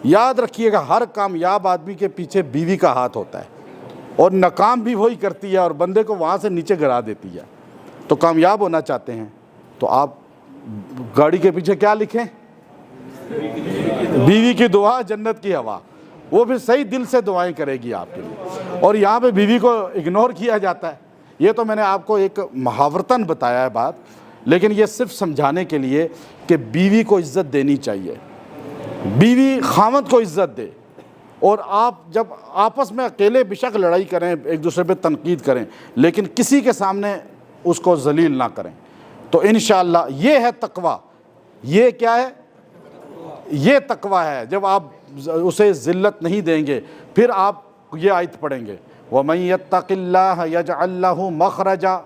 یاد رکھیے گا ہر کامیاب آدمی کے پیچھے بیوی کا ہاتھ ہوتا ہے، اور ناکام بھی وہی کرتی ہے اور بندے کو وہاں سے نیچے گرا دیتی ہے۔ تو کامیاب ہونا چاہتے ہیں تو آپ گاڑی کے پیچھے کیا لکھیں؟ بیوی کی دعا جنت کی ہوا، وہ بھی صحیح دل سے دعائیں کرے گی آپ کے لیے۔ اور یہاں پہ بیوی کو اگنور کیا جاتا ہے، یہ تو میں نے آپ کو ایک محاورتاً بتایا ہے بات، لیکن یہ صرف سمجھانے کے لیے کہ بیوی کو عزت دینی چاہیے، بیوی خاوند کو عزت دے۔ اور آپ جب آپس میں اکیلے بشک لڑائی کریں، ایک دوسرے پہ تنقید کریں، لیکن کسی کے سامنے اس کو ذلیل نہ کریں۔ تو انشاءاللہ یہ ہے تقوی۔ یہ کیا ہے؟ یہ تقوی ہے۔ جب آپ اسے ذلت نہیں دیں گے، پھر آپ یہ آیت پڑھیں گے وَمَن يَتَّقِ اللَّهَ يَجْعَل لَّهُ مَخْرَجًا۔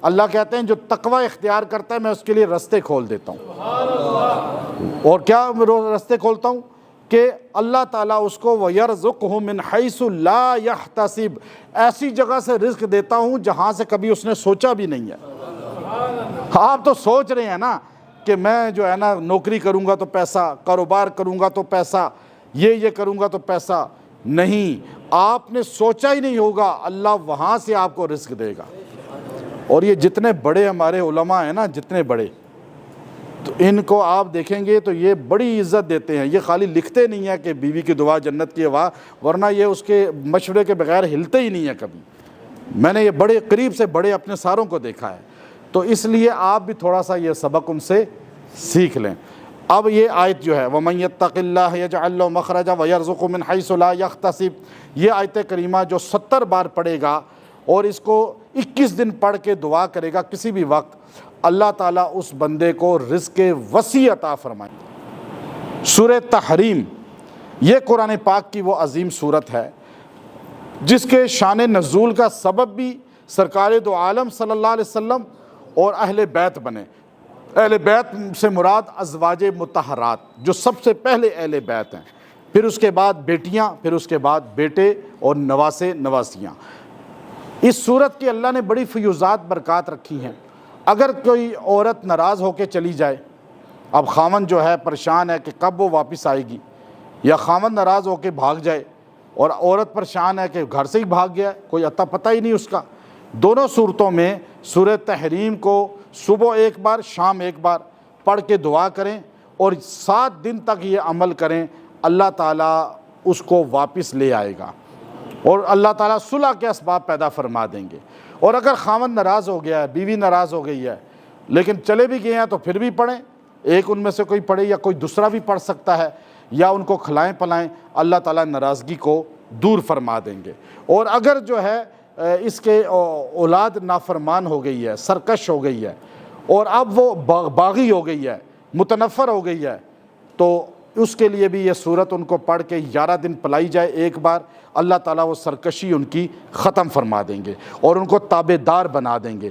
اللہ کہتے ہیں جو تقوی اختیار کرتا ہے میں اس کے لیے رستے کھول دیتا ہوں۔ اور کیا رستے کھولتا ہوں؟ کہ اللہ تعالیٰ اس کو وَيَرْزُقْهُ مِنْ حَيْثُ لَا يَحْتَسِبْ، ایسی جگہ سے رزق دیتا ہوں جہاں سے کبھی اس نے سوچا بھی نہیں ہے۔ آپ تو سوچ رہے ہیں نا کہ میں جو ہے نا نوکری کروں گا تو پیسہ، کاروبار کروں گا تو پیسہ، یہ کروں گا تو پیسہ، نہیں، آپ نے سوچا ہی نہیں ہوگا، اللہ وہاں سے آپ کو رزق دے گا۔ اور یہ جتنے بڑے ہمارے علماء ہیں نا، جتنے بڑے، تو ان کو آپ دیکھیں گے تو یہ بڑی عزت دیتے ہیں۔ یہ خالی لکھتے نہیں ہیں کہ بیوی کی دعا جنت کی ہوا، ورنہ یہ اس کے مشورے کے بغیر ہلتے ہی نہیں ہیں کبھی۔ میں نے یہ بڑے قریب سے بڑے اپنے ساروں کو دیکھا ہے، تو اس لیے آپ بھی تھوڑا سا یہ سبق ان سے سیکھ لیں۔ اب یہ آیت جو ہے وَمَن يَتَّقِ اللَّهَ يَجْعَل لَّهُ مَخْرَجًا وَيَرْزُقْهُ مِنْ حَيْثُ لَا يَحْتَسِبْ، یہ آیت کریمہ جو 70 بار پڑھے گا اور اس کو 21 دن پڑھ کے دعا کرے گا کسی بھی وقت، اللہ تعالیٰ اس بندے کو رزق وسیع عطا فرمائے۔ سورہ تحریم یہ قرآن پاک کی وہ عظیم سورت ہے جس کے شان نزول کا سبب بھی سرکار دو عالم صلی اللہ علیہ وسلم اور اہل بیت بنے۔ اہل بیت سے مراد ازواج مطہرات، جو سب سے پہلے اہل بیت ہیں، پھر اس کے بعد بیٹیاں، پھر اس کے بعد بیٹے اور نواسے نواسیاں۔ اس صورت کی اللہ نے بڑی فیوزات برکات رکھی ہیں۔ اگر کوئی عورت ناراض ہو کے چلی جائے، اب خاوند جو ہے پریشان ہے کہ کب وہ واپس آئے گی، یا خاوند ناراض ہو کے بھاگ جائے اور عورت پریشان ہے کہ گھر سے ہی بھاگ گیا ہے، کوئی اتا پتہ ہی نہیں اس کا، دونوں صورتوں میں سورہ تحریم کو صبح ایک بار شام ایک بار پڑھ کے دعا کریں اور 7 دن تک یہ عمل کریں، اللہ تعالیٰ اس کو واپس لے آئے گا اور اللہ تعالیٰ صلح کے اسباب پیدا فرما دیں گے۔ اور اگر خاوند ناراض ہو گیا ہے، بیوی ناراض ہو گئی ہے، لیکن چلے بھی گئے ہیں تو پھر بھی پڑھیں، ایک ان میں سے کوئی پڑھے یا کوئی دوسرا بھی پڑھ سکتا ہے، یا ان کو کھلائیں پلائیں، اللہ تعالیٰ ناراضگی کو دور فرما دیں گے۔ اور اگر جو ہے اس کے اولاد نافرمان ہو گئی ہے، سرکش ہو گئی ہے، اور اب وہ باغی ہو گئی ہے، متنفر ہو گئی ہے، تو اس کے لیے بھی یہ صورت ان کو پڑھ کے 11 دن پلائی جائے ایک بار، اللہ تعالیٰ وہ سرکشی ان کی ختم فرما دیں گے اور ان کو تابع دار بنا دیں گے۔